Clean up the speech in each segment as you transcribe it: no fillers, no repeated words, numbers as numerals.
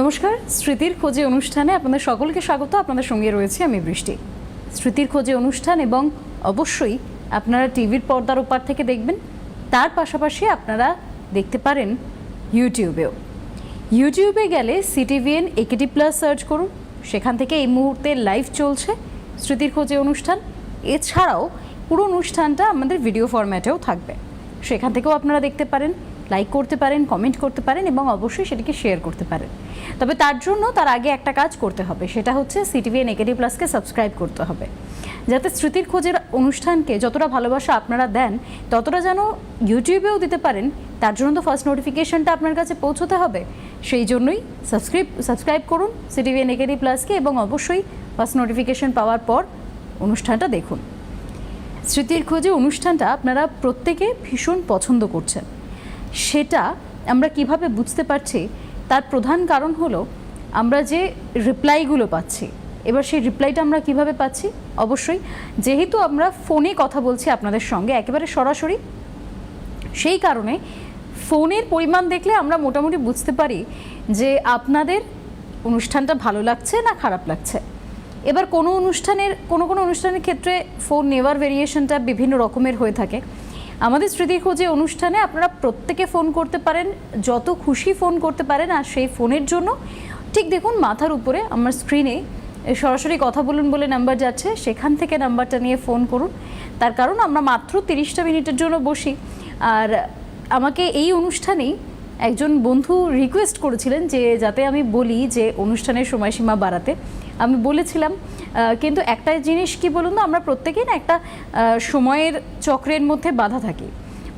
নমস্কার, স্মৃতির খোঁজে অনুষ্ঠানে আপনাদের সকলকে স্বাগত। আপনাদের সঙ্গে রয়েছে আমি বৃষ্টি। স্মৃতির খোঁজে অনুষ্ঠান এবং অবশ্যই আপনারা টিভির পর্দার ওপার থেকে দেখবেন, তার পাশাপাশি আপনারা দেখতে পারেন ইউটিউবে গেলে সিটিভিএন একেডি প্লাস সার্চ করুন, সেখান থেকে এই মুহূর্তে লাইভ চলছে স্মৃতির খোঁজে অনুষ্ঠান। এছাড়াও পুরো অনুষ্ঠানটা আমাদের ভিডিও ফরম্যাটেও থাকবে, সেখান থেকেও আপনারা দেখতে পারেন, লাইক করতে পারেন, কমেন্ট করতে পারেন এবং অবশ্যই সেটিকে শেয়ার করতে পারেন। তবে তার আগে একটা কাজ করতে হবে, সেটা হচ্ছে সিটিভিএন একেডি প্লাসকে সাবস্ক্রাইব করতে হবে, যাতে স্মৃতির খোঁজের অনুষ্ঠানকে যতটা ভালোবাসা আপনারা দেন ততটা যেন ইউটিউবেও দিতে পারেন। তার জন্য তো ফার্স্ট নোটিফিকেশনটা আপনার কাছে পৌঁছতে হবে, সেই জন্যই সাবস্ক্রাইব করুন সিটিভিএন একেডি প্লাসকে এবং অবশ্যই ফার্স্ট নোটিফিকেশন পাওয়ার পর অনুষ্ঠানটা দেখুন। স্মৃতির খোঁজে অনুষ্ঠানটা আপনারা প্রত্যেকে ভীষণ পছন্দ করছেন, সেটা আমরা কিভাবে বুঝতে পারছি? তার প্রধান কারণ হলো আমরা যে রিপ্লাইগুলো পাচ্ছি। এবার সেই রিপ্লাইটা আমরা কিভাবে পাচ্ছি? অবশ্যই যেহেতু আমরা ফোনে কথা বলছি আপনাদের সঙ্গে একেবারে সরাসরি, সেই কারণে ফোনের পরিমাণ দেখলে আমরা মোটামুটি বুঝতে পারি যে আপনাদের অনুষ্ঠানটা ভালো লাগছে না খারাপ লাগছে। এবার কোনো অনুষ্ঠানের ক্ষেত্রে ফোন নেওয়ার ভেরিয়েশনটা বিভিন্ন রকমের হয়ে থাকে। আমাদের স্মৃতির খোঁজে অনুষ্ঠানে আপনারা প্রত্যেকে ফোন করতে পারেন, যত খুশি ফোন করতে পারেন। আর সেই ফোনের জন্য ঠিক দেখুন মাথার উপরে আমার স্ক্রিনে সরাসরি কথা বলুন বলে নাম্বার যাচ্ছে, সেখান থেকে নাম্বারটা নিয়ে ফোন করুন। তার কারণ আমরা মাত্র 30টা মিনিটের জন্য বসি। আর আমাকে এই অনুষ্ঠানেই একজন বন্ধু রিকোয়েস্ট করেছিলেন যে যাতে আমি বলি যে অনুষ্ঠানের সময়সীমা বাড়াতে। আমি বলেছিলাম, কিন্তু একটা জিনিস কি বলুন তো, আমরা প্রত্যেকেই না একটা সময়ের চক্রের মধ্যে বাধা থাকি।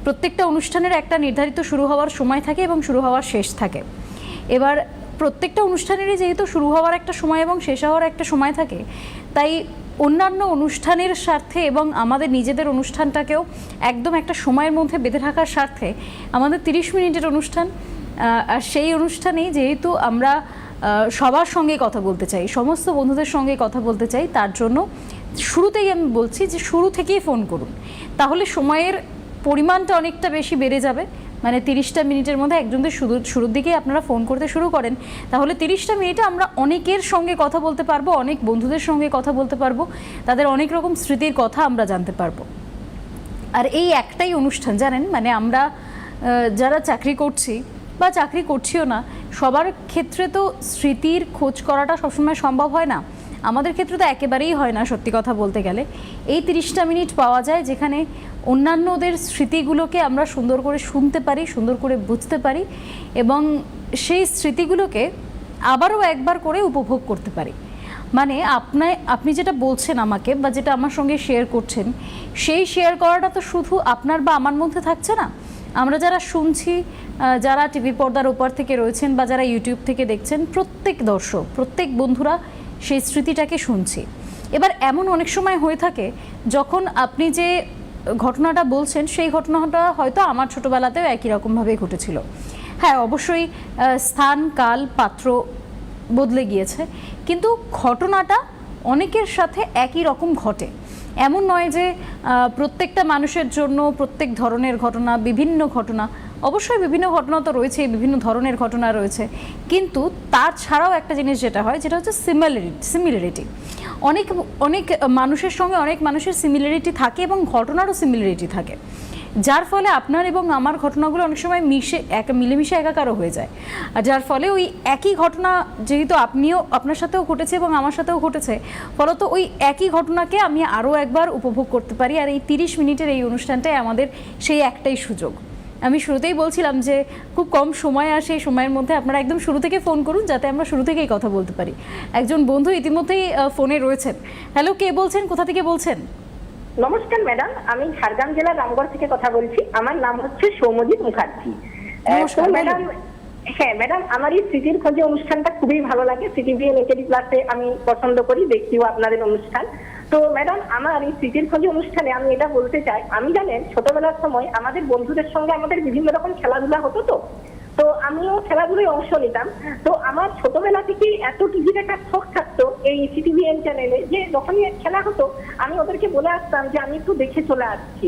প্রত্যেকটা অনুষ্ঠানের একটা নির্ধারিত শুরু হওয়ার সময় থাকে এবং শুরু হওয়ার শেষ থাকে। এবার প্রত্যেকটা অনুষ্ঠানেরই যেহেতু শুরু হওয়ার একটা সময় এবং শেষ হওয়ার একটা সময় থাকে, তাই অন্যান্য অনুষ্ঠানের স্বার্থে এবং আমাদের নিজেদের অনুষ্ঠানটাকেও একদম একটা সময়ের মধ্যে বেঁধে থাকার স্বার্থে আমাদের 30 মিনিটের অনুষ্ঠান। আর সেই অনুষ্ঠানেই যেহেতু আমরা সবার সঙ্গে কথা বলতে চাই, সমস্ত বন্ধুদের সঙ্গে কথা বলতে চাই, তার জন্য শুরুতেই আমি বলছি যে শুরু থেকেই ফোন করুন, তাহলে সময়ের পরিমাণটা অনেকটা বেশি বেড়ে যাবে। মানে 30টা মিনিটের মধ্যে একজনদের শুরুর দিকেই আপনারা ফোন করতে শুরু করেন, তাহলে 30টা মিনিটে আমরা অনেকের সঙ্গে কথা বলতে পারবো, অনেক বন্ধুদের সঙ্গে কথা বলতে পারবো, তাদের অনেক রকম স্মৃতির কথা আমরা জানতে পারবো। আর এই একটাই অনুষ্ঠান জানেন, মানে আমরা যারা চাকরি করছি বা চাকরি করছিও না, সবার ক্ষেত্রে তো স্মৃতির খোঁজ করাটা সবসময় সম্ভব হয় না। আমাদের ক্ষেত্রে তো একেবারেই হয় না, সত্যি কথা বলতে গেলে। এই 30টা মিনিট পাওয়া যায় যেখানে অন্যান্যদের স্মৃতিগুলোকে আমরা সুন্দর করে শুনতে পারি, সুন্দর করে বুঝতে পারি এবং সেই স্মৃতিগুলোকে আবারও একবার করে উপভোগ করতে পারি। মানে আপনি যেটা বলছেন আমাকে বা যেটা আমার সঙ্গে শেয়ার করছেন, সেই শেয়ার করাটা তো শুধু আপনার বা আমার মধ্যে থাকছে না। আমরা যারা শুনছি, যারা টিভির পর্দার ওপার থেকে রয়েছেন বা যারা ইউটিউব থেকে দেখছেন, প্রত্যেক দর্শক, প্রত্যেক বন্ধুরা সেই স্মৃতিটাকে শুনছি। এবার এমন অনেক সময় হয়ে থাকে যখন আপনি যে ঘটনাটা বলছেন সেই ঘটনাটা হয়তো আমার ছোটোবেলাতেও একই রকমভাবে ঘটেছিল। হ্যাঁ, অবশ্যই স্থান, কাল, পাত্র বদলে গিয়েছে, কিন্তু ঘটনাটা অনেকের সাথে একই রকম ঘটে। এমন নয় যে প্রত্যেকটা মানুষের জন্য প্রত্যেক ধরনের ঘটনা, বিভিন্ন ঘটনা, অবশ্যই বিভিন্ন ঘটনা তো রয়েছে, বিভিন্ন ধরনের ঘটনা রয়েছে, কিন্তু তার ছাড়াও একটা জিনিস যেটা হয়, যেটা হচ্ছে সিমিলারিটি। অনেক মানুষের সঙ্গে অনেক মানুষের সিমিলারিটি থাকে এবং ঘটনারও সিমিলারিটি থাকে, যার ফলে আপনার এবং আমার ঘটনাগুলো অনেক সময় মিলেমিশে একাকারও হয়ে যায়। আর যার ফলে ওই একই ঘটনা যেহেতু আপনার সাথেও ঘটেছে এবং আমার সাথেও ঘটেছে, ফলত ওই একই ঘটনাকে আমি আরও একবার উপভোগ করতে পারি। আর এই 30 মিনিটের এই অনুষ্ঠানটাই আমাদের সেই একটাই সুযোগ। আমি শুরুতেই বলছিলাম যে খুব কম সময় আসে, এই সময়ের মধ্যে আপনারা একদম শুরু থেকে ফোন করুন যাতে আমরা শুরু থেকেই কথা বলতে পারি। একজন বন্ধু ইতিমধ্যেই ফোনে রয়েছেন। হ্যালো, কে বলছেন, কোথা থেকে বলছেন? নমস্কার ম্যাডাম, আমি ঝাড়গ্রাম জেলার রামগড় থেকে কথা বলছি। আমার নাম হচ্ছে সৌম্যজিৎ মুখার্জি। নমস্কার ম্যাডাম। হ্যাঁ ম্যাডাম, আমার এই স্মৃতির খোঁজে অনুষ্ঠানটা খুবই ভালো লাগে। সিটিভিএন একেডি প্লাসে আমি পছন্দ করি, দেখিও আপনাদের অনুষ্ঠান। তো ম্যাডাম, আমার এই স্মৃতির খোঁজে অনুষ্ঠানে আমি এটা বলতে চাই, আমি জানেন ছোটবেলার সময় আমাদের বন্ধুদের সঙ্গে আমাদের বিভিন্ন রকম খেলাধুলা হতো। তো তো আমিও খেলাধুলায় অংশ নিতাম। তো আমার ছোটবেলা থেকেই এত টিভি দেখার শখ থাকতো এই সিটিভিএন চ্যানেলে, যে যখনই খেলা হতো আমি ওদেরকে বলে আসতাম যে আমি একটু দেখে চলে আসছি,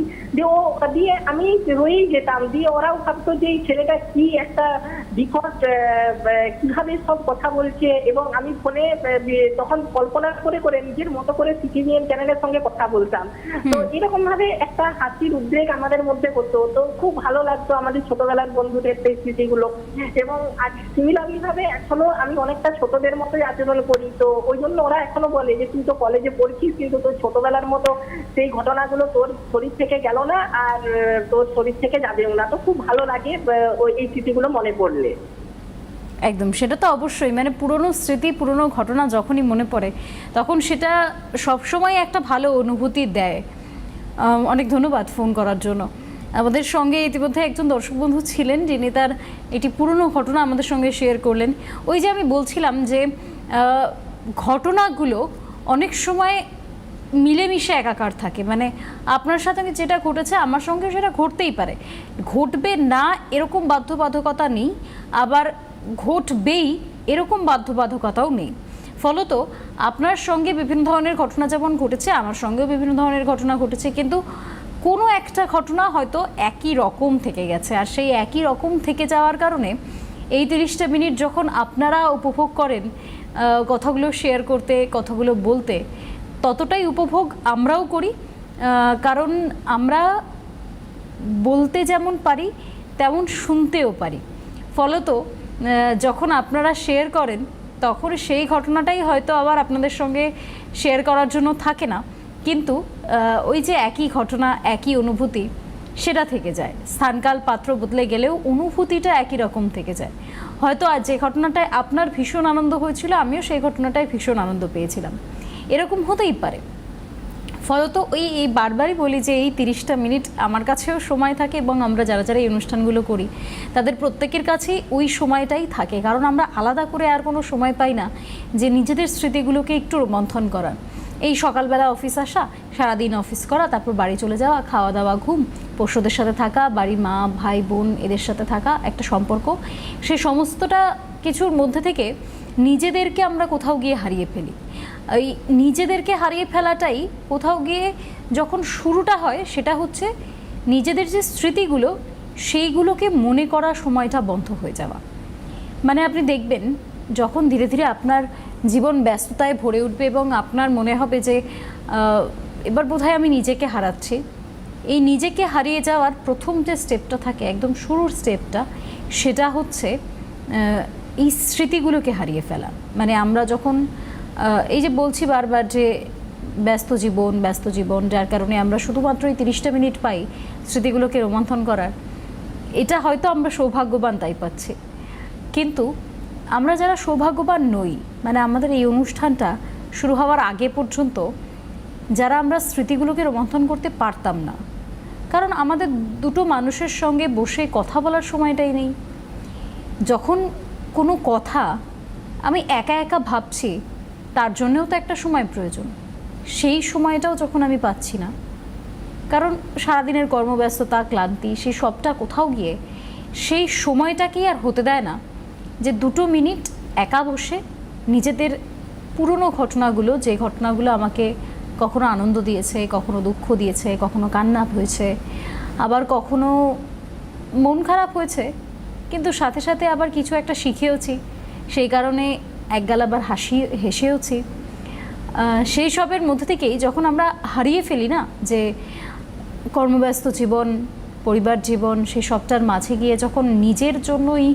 দিয়ে আমি রয়েই যেতাম। দিয়ে ওরাও ভাবতো যে এই ছেলেটা কি একটা বিকট, কিভাবে সব কথা বলছে, এবং আমি ফোনে তখন কল্পনা করে করে নিজের মতো করে সিটিভিএন চ্যানেলের সঙ্গে কথা বলতাম। তো এরকম ভাবে একটা হাসির উদ্রেক আমাদের মধ্যে হতো। তো খুব ভালো লাগতো আমাদের ছোটবেলার বন্ধুদের সেই স্মৃতিগুলো। এবং আজ সিমিলারলি ভাবে এখনো আমি অনেকটা ছোটদের মতোই আচরণ করি। তো ওই জন্য ওরা এখনো বলে যে তুই তো কলেজে পড়ছিস, কিন্তু তোর ছোটবেলার মতো সেই ঘটনাগুলো তোর শরীর থেকে গেল না, আর তোর শরীর থেকে যাবেও না। তো খুব ভালো লাগে এই স্মৃতিগুলো মনে পড়লে। একদম, সেটা তো অবশ্যই, মানে পুরনো স্মৃতি, পুরনো ঘটনা যখনই মনে পড়ে তখন সেটা সবসময় একটা ভালো অনুভূতি দেয়। অনেক ধন্যবাদ ফোন করার জন্য। আমাদের সঙ্গে ইতিমধ্যে একজন দর্শক বন্ধু ছিলেন যিনি তার এটি পুরনো ঘটনা আমাদের সঙ্গে শেয়ার করলেন। ওই যে আমি বলছিলাম যে ঘটনাগুলো অনেক সময় মিলেমিশে একাকার থাকে, মানে আপনার সাথে যেটা ঘটেছে আমার সঙ্গে সেটা ঘটতেই পারে, ঘটবে না এরকম বাধ্যবাধকতা নেই, আবার ঘটবেই এরকম বাধ্যবাধকতাও নেই। ফলত আপনার সঙ্গে বিভিন্ন ধরনের ঘটনা যেমন ঘটেছে, আমার সঙ্গেও বিভিন্ন ধরনের ঘটনা ঘটেছে, কিন্তু কোনো একটা ঘটনা হয়তো একই রকম থেকে গেছে, আর সেই একই রকম থেকে যাওয়ার কারণে এই 30টা মিনিট যখন আপনারা উপভোগ করেন কথাগুলো শেয়ার করতে, কথাগুলো বলতে, ততটাই উপভোগ আমরাও করি। কারণ আমরা বলতে যেমন পারি তেমন শুনতেও পারি। ফলত যখন আপনারা শেয়ার করেন তখন সেই ঘটনাটাই হয়তো আবার আপনাদের সঙ্গে শেয়ার করার জন্য থাকে না, কিন্তু ওই যে একই ঘটনা, একই অনুভূতি সেটা থেকে যায়। স্থানকাল পাত্র বদলে গেলেও অনুভূতিটা একই রকম থেকে যায়। হয়তো আজ যে ঘটনাটায় আপনার ভীষণ আনন্দ হয়েছিল, আমিও সেই ঘটনাটায় ভীষণ আনন্দ পেয়েছিলাম, এরকম হতেই পারে। ফলত এই বারবারই বলি যে এই 30টা মিনিট আমার কাছেও সময় থাকে, এবং আমরা যারা যারা এই অনুষ্ঠানগুলো করি তাদের প্রত্যেকের কাছেই ওই সময়টাই থাকে, কারণ আমরা আলাদা করে আর কোনো সময় পাই না যে নিজেদের স্মৃতিগুলোকে একটু রোমন্থন করার। এই সকালবেলা অফিস আসা, সারাদিন অফিস করা, তারপর বাড়ি চলে যাওয়া, খাওয়া দাওয়া, ঘুম, পোষ্যদের সাথে থাকা, বাড়ির মা ভাই বোন এদের সাথে থাকা একটা সম্পর্ক, সেই সমস্তটা কিছুর মধ্যে থেকে নিজেদেরকে আমরা কোথাও গিয়ে হারিয়ে ফেলি। এই নিজেদেরকে হারিয়ে ফেলাটাই কোথাও গিয়ে যখন শুরুটা হয়, সেটা হচ্ছে নিজেদের যে স্মৃতিগুলো সেইগুলোকে মনে করার সময়টা বন্ধ হয়ে যাওয়া। মানে আপনি দেখবেন যখন ধীরে ধীরে আপনার জীবন ব্যস্ততায় ভরে উঠবে এবং আপনার মনে হবে যে এবার বোধহয় আমি নিজেকে হারাচ্ছি, এই নিজেকে হারিয়ে যাওয়ার প্রথম যে স্টেপটা থাকে, একদম শুরুর স্টেপটা, সেটা হচ্ছে এই স্মৃতিগুলোকে হারিয়ে ফেলা। মানে আমরা যখন এই যে বলছি বারবার যে ব্যস্ত জীবন, যার কারণে আমরা শুধুমাত্র এই 30টা মিনিট পাই স্মৃতিগুলোকে রোমন্থন করার, এটা হয়তো আমরা সৌভাগ্যবান তাই পাচ্ছি। কিন্তু আমরা যারা সৌভাগ্যবান নই, মানে আমাদের এই অনুষ্ঠানটা শুরু হওয়ার আগে পর্যন্ত যারা আমরা স্মৃতিগুলোকে রোমন্থন করতে পারতাম না, কারণ আমাদের দুটো মানুষের সঙ্গে বসে কথা বলার সময়টাই নেই। যখন কোনো কথা আমি একা একা ভাবছি, তার জন্যও তো একটা সময় প্রয়োজন, সেই সময়টাও যখন আমি পাচ্ছি না, কারণ সারাদিনের কর্মব্যস্ততা, ক্লান্তি, সেই সবটা কোথাও গিয়ে সেই সময়টাকেই আর হতে দেয় না যে 2 মিনিট একা বসে নিজেদের পুরনো ঘটনাগুলো, যে ঘটনাগুলো আমাকে কখনো আনন্দ দিয়েছে, কখনো দুঃখ দিয়েছে, কখনো কান্না হয়েছে, আবার কখনো মন খারাপ হয়েছে, কিন্তু সাথে সাথে আবার কিছু একটা শিখেওছি, সেই কারণে একগাল আবার হেসেওছি। সেই সবের মধ্যে থেকেই যখন আমরা হারিয়ে ফেলি না, যে কর্মব্যস্ত জীবন, পরিবার জীবন, সেই সবটার মাঝে গিয়ে যখন নিজের জন্যই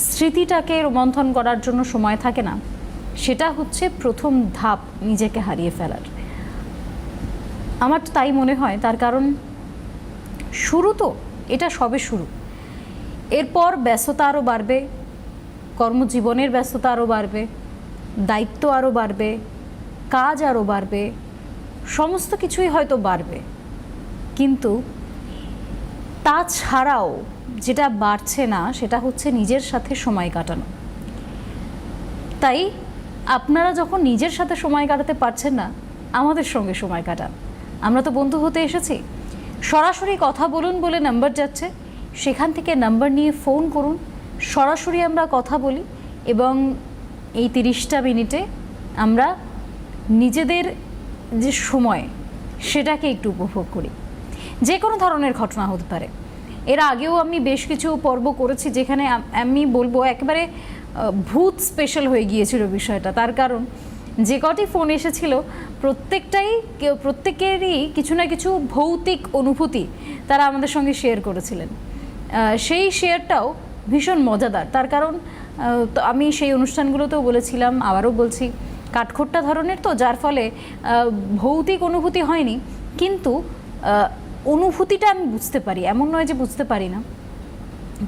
স্মৃতিটাকে রোমন্থন করার জন্য সময় থাকে না, সেটা হচ্ছে প্রথম ধাপ নিজেকে হারিয়ে ফেলার। আমার তো তাই মনে হয়, তার কারণ শুরু তো, এটা সবে শুরু। এরপর ব্যস্ততা আরও বাড়বে, কর্মজীবনের ব্যস্ততা আরও বাড়বে, দায়িত্ব আরও বাড়বে, কাজ আরও বাড়বে, সমস্ত কিছুই হয়তো বাড়বে, কিন্তু তাছাড়াও যেটা বাড়ছে না সেটা হচ্ছে নিজের সাথে সময় কাটানো। তাই আপনারা যখন নিজের সাথে সময় কাটাতে পারছেন না, আমাদের সঙ্গে সময় কাটান। আমরা তো বন্ধু হতে এসেছি, সরাসরি কথা বলুন বলে নাম্বার যাচ্ছে, সেখান থেকে নাম্বার নিয়ে ফোন করুন, সরাসরি আমরা কথা বলি এবং এই 30টা মিনিটে আমরা নিজেদের যে সময় সেটাকে একটু উপভোগ করি। যে কোনো ধরনের ঘটনা হতে পারে। এর আগেও আমি বেশ কিছু পর্ব করেছি যেখানে আমি বলবো একেবারে ভূত স্পেশাল হয়ে গিয়েছিল বিষয়টা। তার কারণ যে কটি ফোন এসেছিল প্রত্যেকেরই কিছু না কিছু ভৌতিক অনুভূতি তারা আমাদের সঙ্গে শেয়ার করেছিলেন। সেই শেয়ারটাও ভীষণ মজাদার। তার কারণ তো আমি সেই অনুষ্ঠানগুলোতেও বলেছিলাম, আবারও বলছি, কাঠখোট্টা ধরনের, তো যার ফলে ভৌতিক অনুভূতি হয়নি, কিন্তু অনুভূতিটা আমি বুঝতে পারি, এমন নয় যে বুঝতে পারি না।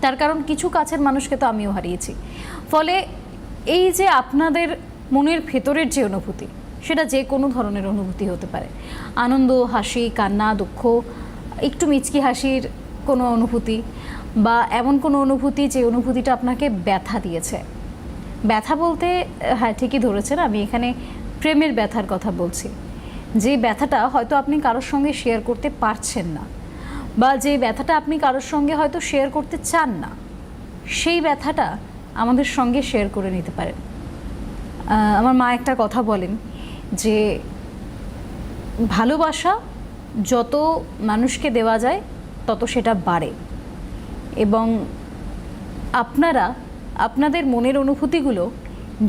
তার কারণ কিছু কাছের মানুষকে তো আমিও হারিয়েছি। ফলে এই যে আপনাদের মনের ভেতরের যে অনুভূতি, সেটা যে কোনো ধরনের অনুভূতি হতে পারে। আনন্দ, হাসি, কান্না, দুঃখ, একটু মিচকি হাসির কোনো অনুভূতি, বা এমন কোনো অনুভূতি যে অনুভূতিটা আপনাকে ব্যথা দিয়েছে। ব্যথা বলতে হ্যাঁ, ঠিকই ধরেছেন, আমি এখানে প্রেমের ব্যথার কথা বলছি। যে ব্যথাটা হয়তো আপনি কারোর সঙ্গে শেয়ার করতে পারছেন না, বা যে ব্যথাটা আপনি কারোর সঙ্গে হয়তো শেয়ার করতে চান না, সেই ব্যথাটা আমাদের সঙ্গে শেয়ার করে নিতে পারেন। আমার মা একটা কথা বলেন যে ভালোবাসা যত মানুষকে দেওয়া যায় তত সেটা বাড়ে, এবং আপনারা আপনাদের মনের অনুভূতিগুলো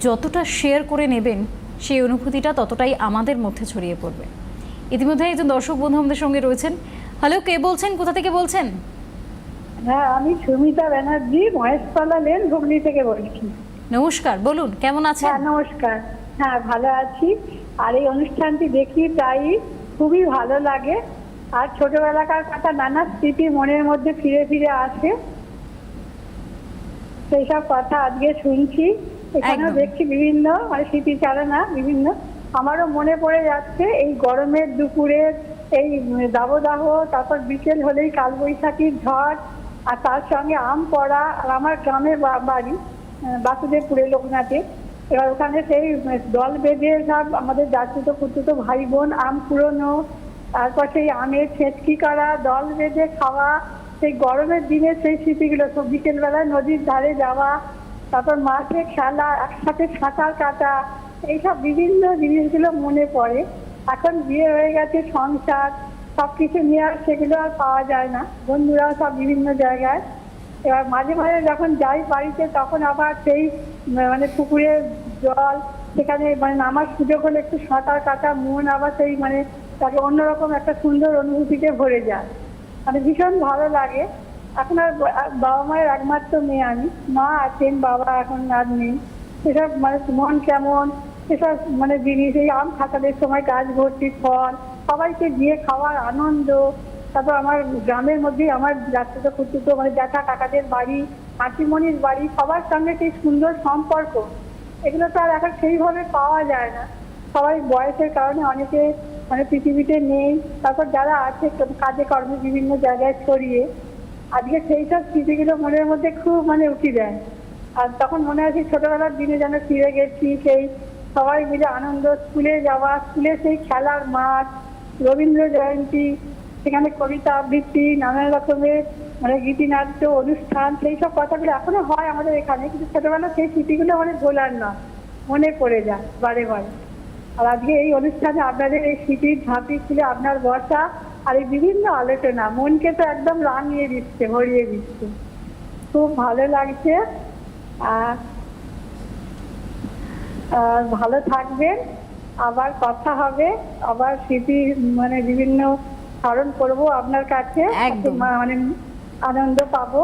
যতটা শেয়ার করে নেবেন সেই অনুভূতিটা ততটাই আমাদের মধ্যে ছড়িয়ে পড়বে। ইতিমধ্যে একজন দর্শক বন্ধু আমাদের সঙ্গে রয়েছেন। হ্যালো, কে বলছেন, কোথা থেকে বলছেন? হ্যাঁ, আমি সুমিতা ব্যানার্জি, মহেশতলা লেন, হুগলি থেকে বলছি। নমস্কার, বলুন কেমন আছেন? হ্যাঁ, নমস্কার। হ্যাঁ, ভালো আছি। আর এই অনুষ্ঠানটি দেখি তাই খুবই ভালো লাগে। আর ছোটবেলাকার কথা নানা স্মৃতি মনের মধ্যে ফিরে ফিরে আসে, সেই সব কথা আজকে শুনছি। এখানেও দেখছি বিভিন্ন স্মৃতিচারণা বিভিন্ন। আমারও মনে পড়ে যাচ্ছে এই গরমের দুপুরের এই দাবদাহ, তারপর বিকেল হলেই কালবৈশাখীর ঝড়, আর তার সঙ্গে আম পড়া। আর আমার গ্রামের বাড়ি বাসুদেবপুরে, লোকনাথে। এবার ওখানে সেই দল বেঁধে সব আমাদের জাতিতো কুতুতো ভাই বোন আম কুড়োনো, তারপর সেই আমের ছেঁচকি করা, দল বেঁধে খাওয়া, সেই গরমের দিনে সেই স্মৃতিগুলো। সব বিকেলবেলায় নদীর ধারে যাওয়া, তারপর মাঠে খেলা, একসাথে সাঁতার কাটা, এইসব বিভিন্ন জিনিসগুলো মনে পড়ে। এখন বিয়ে হয়ে গেছে, সংসার, সবকিছু নিয়ে আর সেগুলো আর পাওয়া যায় না। বন্ধুরাও সব বিভিন্ন জায়গায়। এবার মাঝে মাঝে যখন যাই বাড়িতে, তখন আবার সেই পুকুরের জল, সেখানে নামার সুযোগ হলে একটু সাঁতার কাটা, মন আবার সেই তাকে অন্যরকম একটা সুন্দর অনুভূতিতে ভরে যায়। ভীষণ ভালো লাগে। এখন আর বাবা মায়ের একমাত্র মেয়ে আমি। মা আছেন, বাবা এখন আর নেই। সেসব মন কেমন, সেসব জিনিস, এই আম খাতাদের সময় গাছ ভর্তি ফল, সবাইকে দিয়ে খাওয়ার আনন্দ। তারপর আমার গ্রামের মধ্যেই আমার যাত্রা কুতুতো জ্যাঠা কাকাদের বাড়ি, মাসিমণির বাড়ি, সবার সঙ্গে সেই সুন্দর সম্পর্ক, এগুলো তো আর এখন সেইভাবে পাওয়া যায় না। সবাই বয়সের কারণে অনেকে পৃথিবীতে নেই। তারপর যারা আছে কাজে কর্মে বিভিন্ন জায়গায় ছড়িয়ে, আজকে সেই সব স্মৃতিগুলো মনের মধ্যে খুব উঠে দেয়। আর তখন মনে হয় সেই ছোটবেলার দিনে যেন ফিরে গেছি। সেই সবাই মিলে আনন্দ, স্কুলে যাওয়া, স্কুলে সেই খেলার মাঠ, রবীন্দ্র জয়ন্তী, সেখানে কবিতা আবৃত্তি, নানান রকমের গীতিনাট্য অনুষ্ঠান, সেই সব কথাগুলো এখনো হয় আমাদের এখানে। কিন্তু ছোটবেলা সেই স্মৃতিগুলো ভোলার না, মনে পড়ে যায় বারে বারে। আর আজকে এই অনুষ্ঠানে আপনাদের এই স্মৃতির ঝাঁপি খুলে আপনার বসা আর এই বিভিন্ন আলোচনা মনকে তো একদম রাঙিয়ে দিচ্ছে, ভরিয়ে দিচ্ছে। খুব ভালো লাগছে। আর ভালো থাকবেন, আবার কথা হবে, আবার স্মৃতি বিভিন্ন স্মরণ করবো আপনার কাছে, আনন্দ পাবো।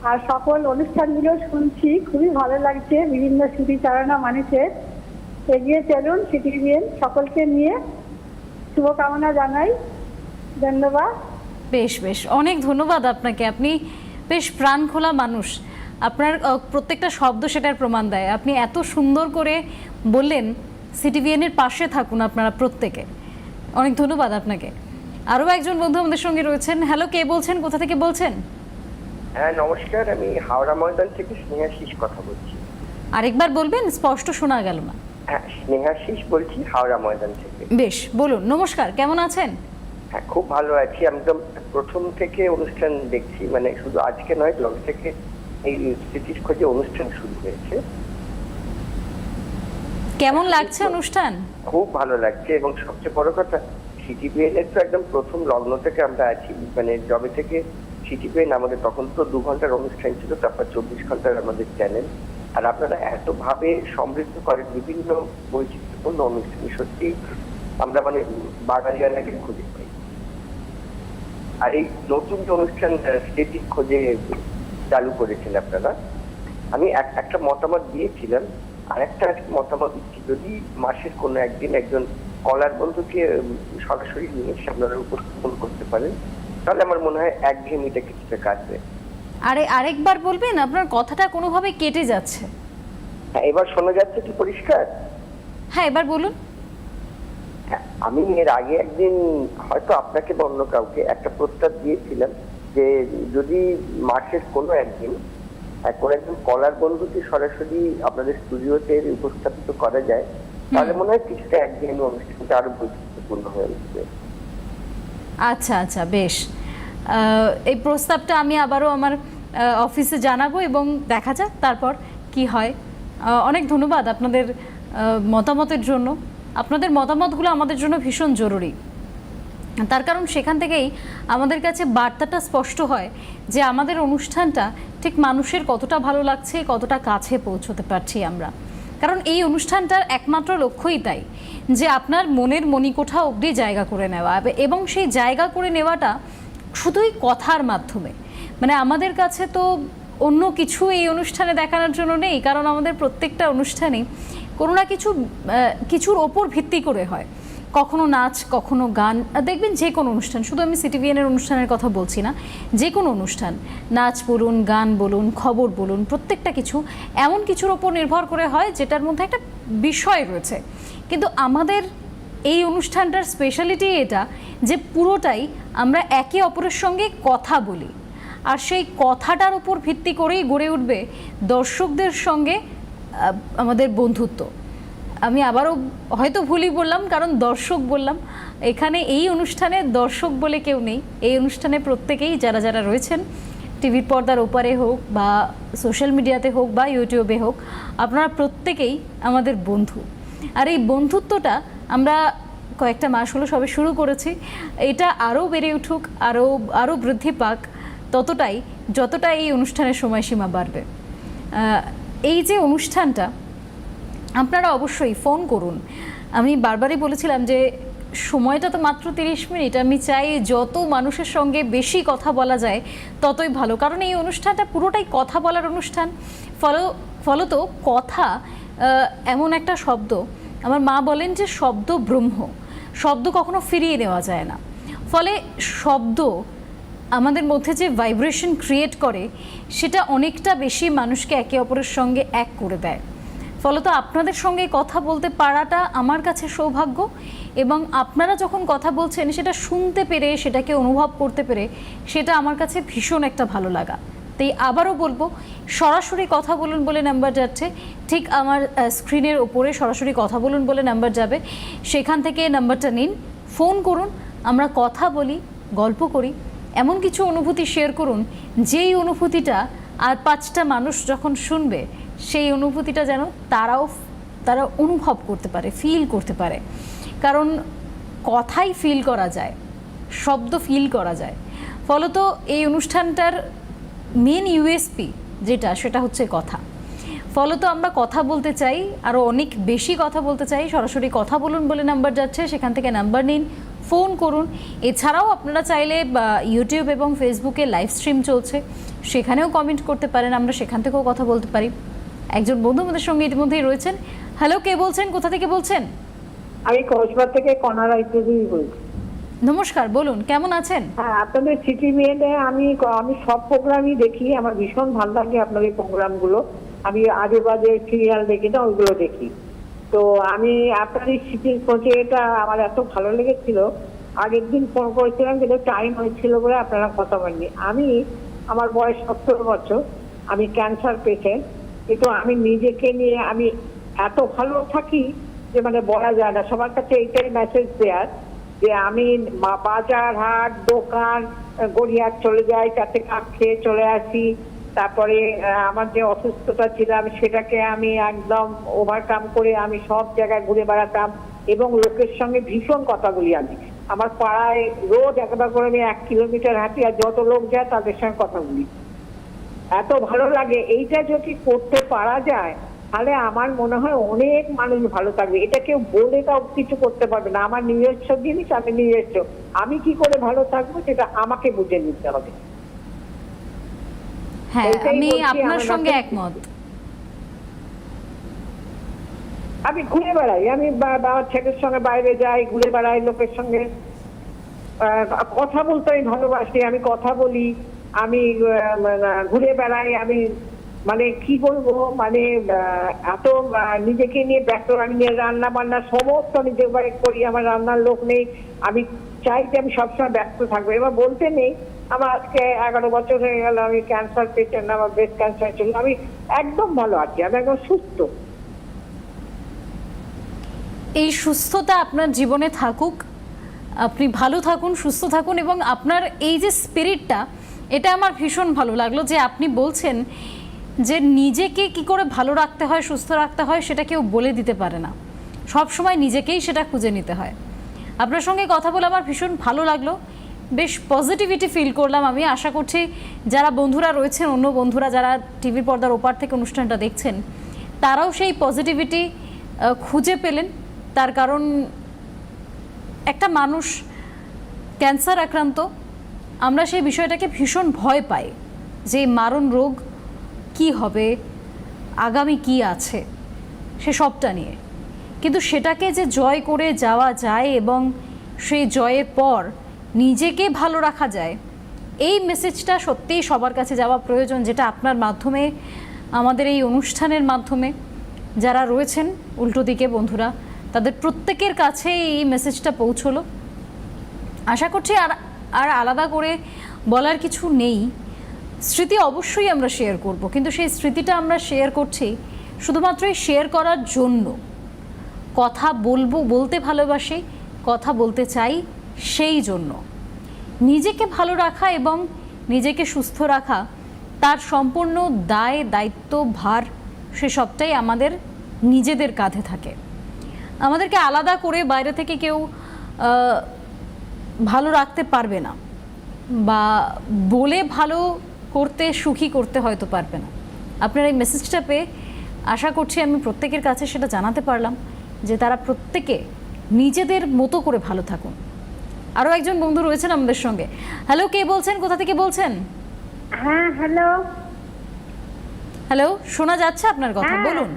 আর সকল অনুষ্ঠানগুলো শুনছি, খুবই ভালো লাগছে। বিভিন্ন স্মৃতিচারণা মানুষের, এগিয়ে চলুন স্মৃতিবিন, সকলকে নিয়ে শুভকামনা জানাই। ধন্যবাদ। বেশ বেশ, অনেক ধন্যবাদ আপনাকে। আপনি বেশ প্রাণখোলা মানুষ। আপনার প্রত্যেকটা শব্দ সেটার প্রমাণ দেয়। আপনি এত সুন্দর করে বললেন। সিটিভিএনের পাশে থাকুন আপনারা প্রত্যেকে। অনেক ধন্যবাদ আপনাকে। আরও একজন বন্ধু আমাদের সঙ্গে রয়েছেন। হ্যালো, কে বলছেন, কোথা থেকে বলছেন? হ্যাঁ, নমস্কার, আমি হাওড়া ময়দান থেকে স্নেহাশিস কথা বলছি। আরেকবার বলবেন, স্পষ্ট শোনা গেল না। হ্যাঁ, স্নেহাশিস বলছি, হাওড়া ময়দান থেকে। বেশ, বলুন। নমস্কার, কেমন আছেন? হ্যাঁ, খুব ভালো আছি। একদম প্রথম থেকে অনুষ্ঠান দেখছি, শুধু আজকে নয়, ব্লগ থেকে এই স্মৃতির খোঁজে অনুষ্ঠান শুরু হয়েছে। কেমন লাগছে অনুষ্ঠান? খুব ভালো লাগছে, এবং সবচেয়ে বড় কথা সিটিভিএন এর তো একদম প্রথম লগ্ন থেকে আমরা আছি, মানে যবে থেকে সিটিভিএন আমাদের, তখন তো 2 ঘন্টার অনুষ্ঠান ছিল, তারপর 24 ঘন্টার আমাদের চ্যানেল। আর আপনারা এত ভাবে সমৃদ্ধ করেন বিভিন্ন বৈচিত্র্যপূর্ণ অনুষ্ঠান, সত্যি আমরা মানে বাঙালিয়ানাকে খুঁজে পাই। আর এই নতুন যে অনুষ্ঠান স্মৃতির খোঁজে চালু করেছেন আপনারা, আমি একটা মতামত দিয়েছিলাম, আর একটা মতামত দিচ্ছি, যদি মাসের কোনো একদিন একজন কলার বন্ধুকে সরাসরি নিয়ে আপনারা উপস্থাপন করতে পারেন, তাহলে আমার মনে হয় একঘেয়েমিটা কিছুটা কাটবে। আরেকবার বলবেন, আপনার কথাটা কোনোভাবে কেটে যাচ্ছে। হ্যাঁ, এবার শোনা যাচ্ছে কি পরিষ্কার? হ্যাঁ, এবার বলুন। হ্যাঁ, আমি এর আগে একদিন হয়তো আপনাকে বা অন্য কাউকে একটা প্রস্তাব দিয়েছিলাম যে যদি মাসের কোনো একদিন একজন কলার বন্ধুকে সরাসরি আপনাদের স্টুডিওতে উপস্থাপিত করা যায়, তাহলে মনে হয় কিছুটা একঘেয়েমি অনুষ্ঠানটা আরো বৈচিত্র্যপূর্ণ হয়ে উঠবে। আচ্ছা আচ্ছা, বেশ। এই প্রস্তাবটা আমি আবারও আমার অফিসে জানাবো এবং দেখা যাক তারপর কি হয়। অনেক ধন্যবাদ আপনাদের মতামতের জন্য। আপনাদের মতামতগুলো আমাদের জন্য ভীষণ জরুরি, তার কারণ সেখান থেকেই আমাদের কাছে বার্তাটা স্পষ্ট হয় যে আমাদের অনুষ্ঠানটা ঠিক মানুষের কতটা ভালো লাগছে, কতটা কাছে পৌঁছতে পারছি আমরা। কারণ এই অনুষ্ঠানটার একমাত্র লক্ষ্যই তাই, যে আপনার মনের মণিকোঠা অবধি জায়গা করে নেওয়া, এবং সেই জায়গা করে নেওয়াটা শুধুই কথার মাধ্যমে। মানে আমাদের কাছে তো অন্য কিছু এই অনুষ্ঠানে দেখানোর জন্য নেই, কারণ আমাদের প্রত্যেকটা অনুষ্ঠানেই কোনো না কিছুর ওপর ভিত্তি করে হয়। কখনো নাচ, কখনো গান। দেখবেন যে কোনো অনুষ্ঠান, শুধু আমি সিটিভিএনের অনুষ্ঠানের কথা বলছি না, যে কোনো অনুষ্ঠান, নাচ বলুন, গান বলুন, খবর বলুন, প্রত্যেকটা কিছু এমন কিছুর ওপর নির্ভর করে হয় যেটার মধ্যে একটা বিষয় রয়েছে। কিন্তু আমাদের এই অনুষ্ঠানটার স্পেশালিটি এটা যে পুরোটাই আমরা একে অপরের সঙ্গে কথা বলি, আর সেই কথাটার উপর ভিত্তি করেই গড়ে উঠবে দর্শকদের সঙ্গে আমাদের বন্ধুত্ব। আমি আবারও হয়তো ভুলই বললাম, কারণ দর্শক বললাম। এখানে এই অনুষ্ঠানে দর্শক বলে কেউ নেই। এই অনুষ্ঠানে প্রত্যেকেই যারা যারা রয়েছেন, টিভির পর্দার ওপারে হোক বা সোশ্যাল মিডিয়াতে হোক বা ইউটিউবে হোক, আপনারা প্রত্যেকেই আমাদের বন্ধু। আর এই বন্ধুত্বটা আমরা কয়েকটা মাস হলো সবে শুরু করেছি। এটা আরও বেড়ে উঠুক, আরও বৃদ্ধি পাক, যতটা এই অনুষ্ঠানের সময়সীমা বাড়বে। এই যে অনুষ্ঠানটা, আপনারা অবশ্যই ফোন করুন। আমি বারবারই বলেছিলাম যে সময়টা তো মাত্র 30 মিনিট। আমি চাই যত মানুষের সঙ্গে বেশি কথা বলা যায় ততই ভালো, কারণ এই অনুষ্ঠানটা পুরোটাই কথা বলার অনুষ্ঠান। ফলত কথা এমন একটা শব্দ, আমার মা বলেন যে শব্দ ব্রহ্ম, শব্দ কখনো ফিরিয়ে নেওয়া যায় না। ফলে শব্দ আমাদের মধ্যে যে ভাইব্রেশন ক্রিয়েট করে, সেটা অনেকটা বেশি মানুষকে একে অপরের সঙ্গে এক করে দেয়। ফলত আপনাদের সঙ্গে কথা বলতে পারাটা আমার কাছে সৌভাগ্য, এবং আপনারা যখন কথা বলছেন সেটা শুনতে পেরে, সেটাকে অনুভব করতে পেরে, সেটা আমার কাছে ভীষণ একটা ভালো লাগা। তাই আবারও বলবো, সরাসরি কথা বলুন বলে নাম্বার যাচ্ছে, ঠিক আমার স্ক্রিনের ওপরে সরাসরি কথা বলুন বলে নাম্বার যাবে, সেখান থেকে নাম্বারটা নিন, ফোন করুন, আমরা কথা বলি, গল্প করি, এমন কিছু অনুভূতি শেয়ার করুন যেই অনুভূতিটা আর 5টা মানুষ যখন শুনবে, সেই অনুভূতিটা যেন তারা অনুভব করতে পারে, ফিল করতে পারে। কারণ কথাই ফিল করা যায়, শব্দ ফিল করা যায়। ফলত এই অনুষ্ঠানটার মেন ইউএসপি সেটা হচ্ছে কথা। ফলত আমরা কথা বলতে চাই, আরও অনেক বেশি কথা বলতে চাই। সরাসরি কথা বলুন বলে নাম্বার যাচ্ছে, সেখান থেকে নাম্বার নিন, ফোন করুন। এছাড়াও আপনারা চাইলে ইউটিউব এবং ফেসবুকে লাইভ স্ট্রিম চলছে, সেখানেও কমেন্ট করতে পারেন, আমরা সেখান থেকেও কথা বলতে পারি। একজন বন্ধু আমাদের সঙ্গে ইতিমধ্যেই রয়েছেন। হ্যালো, কে বলছেন, কোথা থেকে বলছেন? আমি কক্সবাজার থেকে কণা রায়চৌধুরী বলছি। নমস্কার, বলুন, কেমন আছেন? হ্যাঁ, আপনাদের সিটিভিএনে আমি সব প্রোগ্রামই দেখি, আমার ভীষণ ভালো লাগে আপনাদের প্রোগ্রামগুলো। আমি আজে বাজে সিরিয়াল দেখি না, ওইগুলো দেখি। তো আমি আপনাদের সিটির খোঁজে, এটা আমার এত ভালো লেগেছিল, আগের দিন ফোন করেছিলাম কিন্তু টাইম হয়েছিল বলে আপনারা কথা বলেননি। আমার বয়স 70 বছর, আমি ক্যান্সার পেশেন্ট, কিন্তু আমি নিজেকে নিয়ে আমি এত ভালো থাকি যে মানে বলা যায় না। সবার কাছে এইটাই মেসেজ দেওয়ার যে আমি বাজার হাট দোকান গড়িয়ার চলে যাই, তাতে কাপ খেয়ে চলে আসি, তারপরে আমার যে অসুস্থতা ছিলাম সেটাকে আমি একদম ওভারকাম করে আমি সব জায়গায় ঘুরে বেড়াতাম এবং লোকের সঙ্গে ভীষণ কথা বলি। আমি আমার পাড়ায় রোজ একবার করে আমি 1 কিলোমিটার হাঁটি, আর যত লোক যায় তাদের সঙ্গে কথা বলি। এত ভালো লাগে। এইটা যদি করতে পারা যায় তাহলে আমার মনে হয় অনেক মানুষ ভালো থাকবে। এটা কেউ বলে তাও কিছু করতে পারবে না। আমার নিজস্ব জিনিস, আমি নিজস্ব, আমি কি করে ভালো থাকবো সেটা আমাকে বুঝে নিতে হবে। হ্যাঁ, এটাই আমি বলছি, আপনার আমার সঙ্গে কাছে- একমত। আমি ঘুরে বেড়াই, আমি বাবার ছেলের সঙ্গে বাইরে যাই, ঘুরে বেড়াই, লোকের সঙ্গে কথা বলতে আমি ভালোবাসি, আমি কথা বলি, আমি ঘুরে বেড়াই। আমি মানে কি বলবো, মানে এত নিজেকে নিয়ে ব্যস্ত, আমি রান্না বান্না সমস্ত নিজে করি, আমার রান্নার লোক নেই। আমি চাই যে আমি সবসময় ব্যস্ত থাকবো। এবার বলতে নেই, আমার আজকে 11 বছর হয়ে গেল, আমি ক্যান্সার পেশেন্ট, আমার ব্রেস্ট ক্যান্সার ছিল, আমি একদম ভালো আছি, আমি একদম সুস্থ। এই সুস্থতা আপনার জীবনে থাকুক, আপনি ভালো থাকুন, সুস্থ থাকুন, এবং আপনার এই যে স্পিরিটটা, এটা আমার ভীষণ ভালো লাগলো যে আপনি বলছেন যে নিজেকে কি করে ভালো রাখতে হয়, সুস্থ রাখতে হয় সেটা কেউ বলে দিতে পারে না, সব সময় নিজেকেই সেটা খুঁজে নিতে হয়। আপনার সঙ্গে কথা বলে আমার ভীষণ ভালো লাগলো, বেশ পজিটিভিটি ফিল করলাম। আমি আশা করছি যারা বন্ধুরা রয়েছেন, অন্য বন্ধুরা যারা টিভির পর্দার ওপার থেকে অনুষ্ঠানটা দেখছেন, তারাও সেই পজিটিভিটি খুঁজে পেলেন। তার কারণ একটা মানুষ ক্যান্সার আক্রান্ত, আমরা সেই বিষয়টাকে ভীষণ ভয় পাই যে মারণ রোগ কি হবে, আগামী কি আছে, সে সবটা নিয়ে। কিন্তু সেটাকে যে জয় করে যাওয়া যায় এবং সেই জয়ের পর নিজেকে ভালো রাখা যায়, এই মেসেজটা সত্যিই সবার কাছে যাওয়া প্রয়োজন, যেটা আপনার মাধ্যমে, আমাদের এই অনুষ্ঠানের মাধ্যমে যারা রয়েছেন উল্টো দিকে বন্ধুরা, তাদের প্রত্যেকের কাছে এই মেসেজটা পৌঁছলো। আশা করছি আর আলাদা করে বলার কিছু নেই। স্মৃতি অবশ্যই আমরা শেয়ার করব, কিন্তু সেই স্মৃতিটা আমরা শেয়ার করছি শুধুমাত্রই শেয়ার করার জন্য। কথা বলতে ভালোবাসি, কথা বলতে চাই, সেই জন্য নিজেকে ভালো রাখা এবং নিজেকে সুস্থ রাখা, তার সম্পূর্ণ দায় দায়িত্ব ভার সে সবটাই আমাদের নিজেদের কাঁধে থাকে। আমাদেরকে আলাদা করে বাইরে থেকে কেউ ভালো রাখতে পারবে না, বা বলে ভালো করতে, সুখী করতে হয়তো পারবে না। আপনার এই মেসেজটা পেয়ে আশা করছি আমি প্রত্যেকের কাছে সেটা জানাতে পারলাম যে তারা প্রত্যেকে নিজেদের মতো করে ভালো থাকুন। আরও একজন বন্ধু রয়েছেন আমাদের সঙ্গে। হ্যালো, কে বলছেন, কোথা থেকে বলছেন? হ্যাঁ, হ্যালো। হ্যালো, শোনা যাচ্ছে আপনার কথা, বলুন।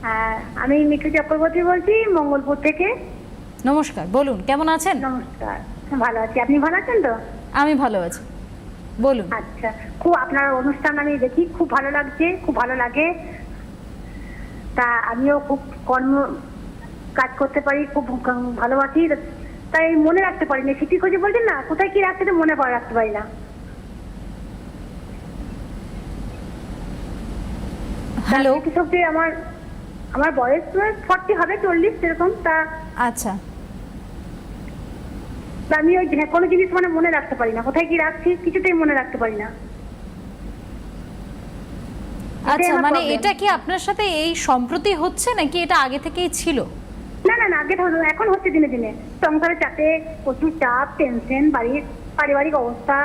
হ্যাঁ, আমি মিঠু চক্রবর্তী বলছি, মঙ্গলপুর থেকে। নমস্কার, বলুন, কেমন আছেন? নমস্কার, ভালো আছি। আপনি ভালো আছেন তো? আমি ভালো আছি, বলুন। আচ্ছা, খুব আপনার অনুষ্ঠান আমি দেখি, খুব ভালো লাগছে, খুব ভালো লাগে। তা আমিও খুব কাজ করতে পারি, খুব ভালোবাসি, তাই মনে রাখতে পারি না। স্মৃতি খুঁজে বলছেন না, কোথায় কি রাখতে মনে পড়ে রাখতে পারি না। হ্যালো, স্মৃতিশক্তি আমার বয়স 40 হবে, 40 এরকম। তা আচ্ছা, আমি ওই কোনো জিনিস মানে মনে রাখতে পারি না, কোথায় কি রাখছি কিছুতেই মনে রাখতে পারি না। আচ্ছা, আমার মানে problem। এটা কি আপনার সাথে এই সম্প্রতি হচ্ছে নাকি এটা আগে থেকেই ছিল? না না না, আগে এখন হচ্ছে দিনে দিনে। সংসারের চাপে প্রচুর চাপ, টেনশন, বাড়ির পারিবারিক অবস্থা।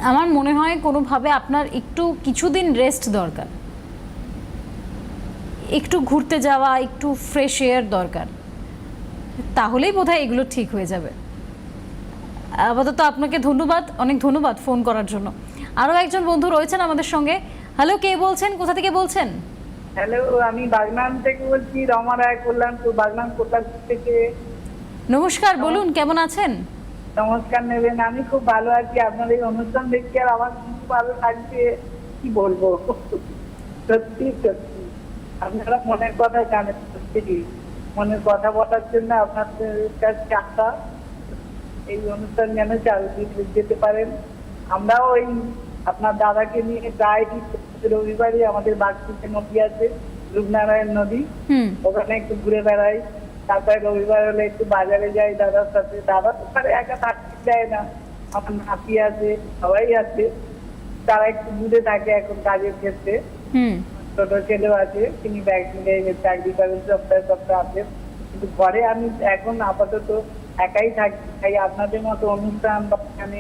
আমার মনে হয় কোনোভাবে আপনার একটু কিছুদিন রেস্ট দরকার, একটু ঘুরতে যাওয়া, একটু ফ্রেশ এয়ার দরকার, তাহলেই বোধহয় এগুলো ঠিক হয়ে যাবে। আপাতত আপনাকে ধন্যবাদ, অনেক ধন্যবাদ ফোন করার জন্য। আরও একজন বন্ধু রয়েছেন আমাদের সঙ্গে। হ্যালো, কে বলছেন, কোথা থেকে বলছেন? হ্যালো, আমি বাগনান থেকে বলছি, রমা রায়, কল্যাণপুর, বাগনান কল্যাণপুর থেকে। নমস্কার, বলুন, কেমন আছেন? নমস্কার নেবেন। আমি খুব ভালো আছি, আপনার এই অনুষ্ঠান দেখছি আর আমার খুব ভালো লাগছে, কি বলবো। সত্যি সত্যি আপনারা মনের কথা জানেন, সত্যি মনের কথা বলার জন্য আপনাদের কাছে আসা। এই অনুষ্ঠান যেন চালু যেতে পারেন। আমরাও ওই আপনার দাদাকে নিয়ে প্রায় রবিবারে আমাদের বাগচিতে নদী আছে, রূপনারায়ণ নদী, ওখানে একটু ঘুরে বেড়াই। তারপরে রবিবার হলে একটু বাজারে যাই দাদার সাথে। দাদা তো তার একা থাকতে চায় না, আমার নাতি আছে, সবাই আছে। তারা একটু দূরে থাকে এখন কাজের ক্ষেত্রে। হুম। ছোট ছেলেও আছে, তিনি ব্যাংকে চাকরি করেন, সপ্তাহে সপ্তাহে আসেন। কিন্তু ঘরে আমি এখন আপাতত একাই থাকি। তাই আপনাদের মতো অনুষ্ঠান বা এখানে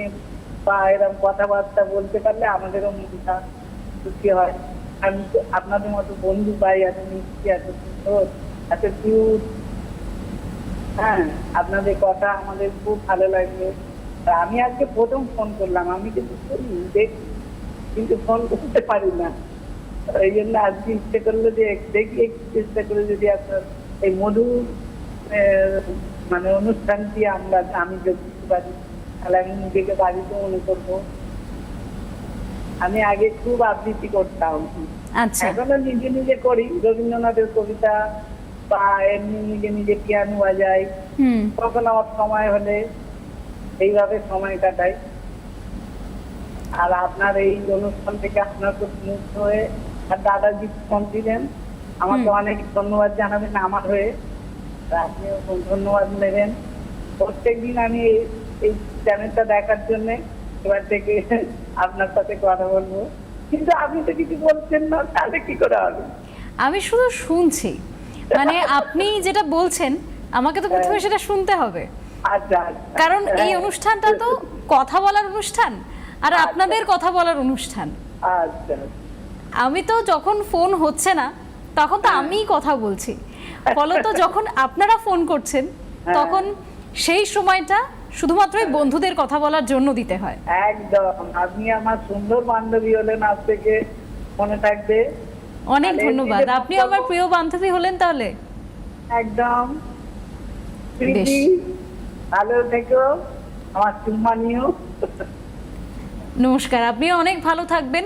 বা এরকম কথাবার্তা বলতে পারলে আমাদেরও মনটা খুশি হয়। আমি তো আপনাদের মতো বন্ধু পাই, এত মিষ্টি, এত সুন্দর, এত কিউট। হ্যাঁ, আপনাদের কথা আমাদের খুব ভালো লাগবে। আর আমি আজকে প্রথম ফোন করলাম, আমি কিন্তু দেখি কিন্তু ফোন করতে পারি না। এই জন্য আজকে ইচ্ছে করলো যে দেখি একটু চেষ্টা করে যদি আপনার এই মধুর মানে অনুষ্ঠানটি আমি যদি পারি, তাহলে আমি নিজেকে বাড়িতে মনে করবো। আমি আগে খুব আবৃত্তি করতাম, আচ্ছা। এখনো নিজে নিজে করি, রবীন্দ্রনাথের কবিতা বা এমনি নিজে নিজে পিয়ানো বাজাই। হুম। কখন আমার সময় হলে এইভাবে সময় কাটাই। আর আপনার এই অনুষ্ঠান থেকে আপনার খুব মুগ্ধ হয়ে, আর দাদাজি ফোন দিলেন, আমাকে অনেক ধন্যবাদ জানাবেন আমার হয়ে। আপনিও ধন্যবাদ নেবেন। প্রত্যেকদিন আমি এই চ্যানেলটা দেখার জন্য এবার থেকে আপনার সাথে কথা বলবো। কিন্তু আপনি তো কিছু বলছেন না, তাহলে কি করে হবে? আমি শুধু শুনছি, মানে আপনি যেটা বলছেন আমাকে তো প্রথমে সেটা শুনতে হবে, আচ্ছা আচ্ছা। কারণ এই অনুষ্ঠানটা তো কথা বলার অনুষ্ঠান আর আপনাদের কথা বলার অনুষ্ঠান। আচ্ছা। আমি তো যখন ফোন হচ্ছে না তখন তো আমিই কথা বলছি, ফলত যখন আপনারা ফোন করছেন তখন সেই সময়টা শুধুমাত্র বন্ধুদের কথা বলার জন্য দিতে হয়। একদম, আপনি আমার সুন্দর বান্ধবী হলেন, আজ থেকে মনে থাকবে। অনেক তাহলে ধন্যবাদ, এই যে আপনি আমার প্রিয় বান্ধবী হলেন তাহলে। একদম। বেশ। প্রীতি, ভালো থেকো, আমার চুম্মা নিও। নমস্কার, আপনিও অনেক ভালো থাকবেন,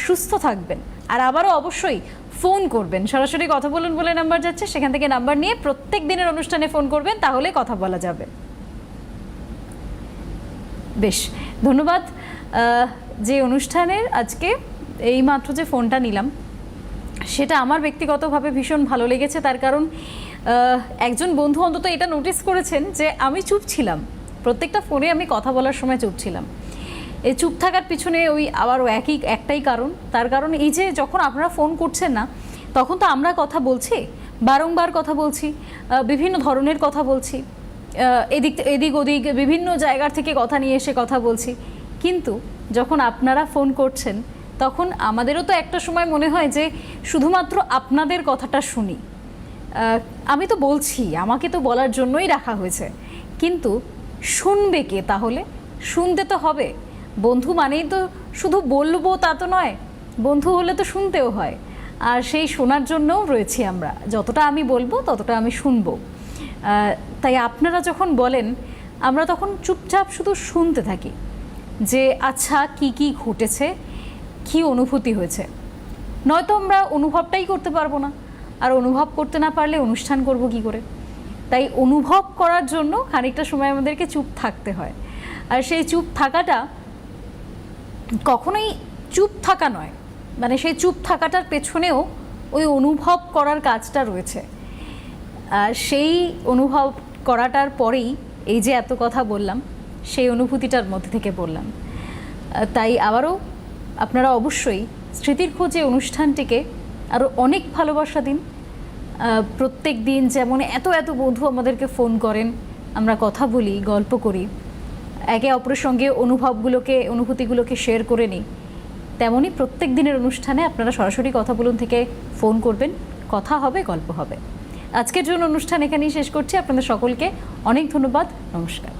সুস্থ থাকবেন, আর আবারও অবশ্যই ফোন করবেন। সরাসরি কথা বলুন বলে নাম্বার যাচ্ছে, সেখান থেকে নাম্বার নিয়ে প্রত্যেক দিনের অনুষ্ঠানে ফোন করবেন, তাহলে কথা বলা যাবে। বেশ, ধন্যবাদ। যে অনুষ্ঠানের আজকে এইমাত্র যে ফোনটা নিলাম সেটা আমার ব্যক্তিগতভাবে ভীষণ ভালো লেগেছে, তার কারণ একজন বন্ধু অন্তত এটা নোটিস করেছেন যে আমি চুপ ছিলাম, প্রত্যেকটা ফোনে আমি কথা বলার সময় চুপ ছিলাম। এই চুপ থাকার পিছনে আবারও একটাই কারণ, তার কারণ এই যে যখন আপনারা ফোন করছেন না তখন তো আমরা কথা বলছি, বারংবার কথা বলছি, বিভিন্ন ধরনের কথা বলছি, এদিক ওদিক বিভিন্ন জায়গার থেকে কথা নিয়ে এসে কথা বলছি, কিন্তু যখন আপনারা ফোন করছেন তখন আমাদেরও তো একটা সময় মনে হয় যে শুধুমাত্র আপনাদের কথাটা শুনি। আমি তো বলছি, আমাকে তো বলার জন্যই রাখা হয়েছে, কিন্তু শুনবে কে? তাহলে শুনতে তো হবে। বন্ধু মানেই তো শুধু বলবো তা তো নয়, বন্ধু হলে তো শুনতেও হয়, আর সেই শোনার জন্যও রয়েছি আমরা। যতটা আমি বলবো ততটা আমি শুনবো। তাই আপনারা যখন বলেন আমরা তখন চুপচাপ শুধু শুনতে থাকি যে আচ্ছা কি কি ঘটেছে, কি অনুভূতি হয়েছে। নয়তো আমরা অনুভবটাই করতে পারবো না, আর অনুভব করতে না পারলে অনুষ্ঠান করব কি করে? তাই অনুভব করার জন্য খানিকটা সময় আমাদেরকে চুপ থাকতে হয়, আর সেই চুপ থাকাটা কখনোই চুপ থাকা নয়, মানে সেই চুপ থাকাটার পেছনেও ওই অনুভব করার কাজটা রয়েছে। আর সেই অনুভব করাটার পরেই এই যে এত কথা বললাম, সেই অনুভূতিটার মধ্যে থেকে বললাম। তাই আবারও আপনারা অবশ্যই স্মৃতির খোঁজে অনুষ্ঠানটিকে আরও অনেক ভালোবাসা দিন। প্রত্যেক দিন যেমন এত বন্ধু আমাদেরকে ফোন করেন, আমরা কথা বলি, গল্প করি, একে অপরের সঙ্গে অনুভূতিগুলোকে শেয়ার করে নিই, তেমনই প্রত্যেক দিনের অনুষ্ঠানে আপনারা সরাসরি কথা বলুন থেকে ফোন করবেন, কথা হবে, গল্প হবে। আজকের জন্য অনুষ্ঠান এখানেই শেষ করছি। আপনাদের সকলকে অনেক ধন্যবাদ, নমস্কার।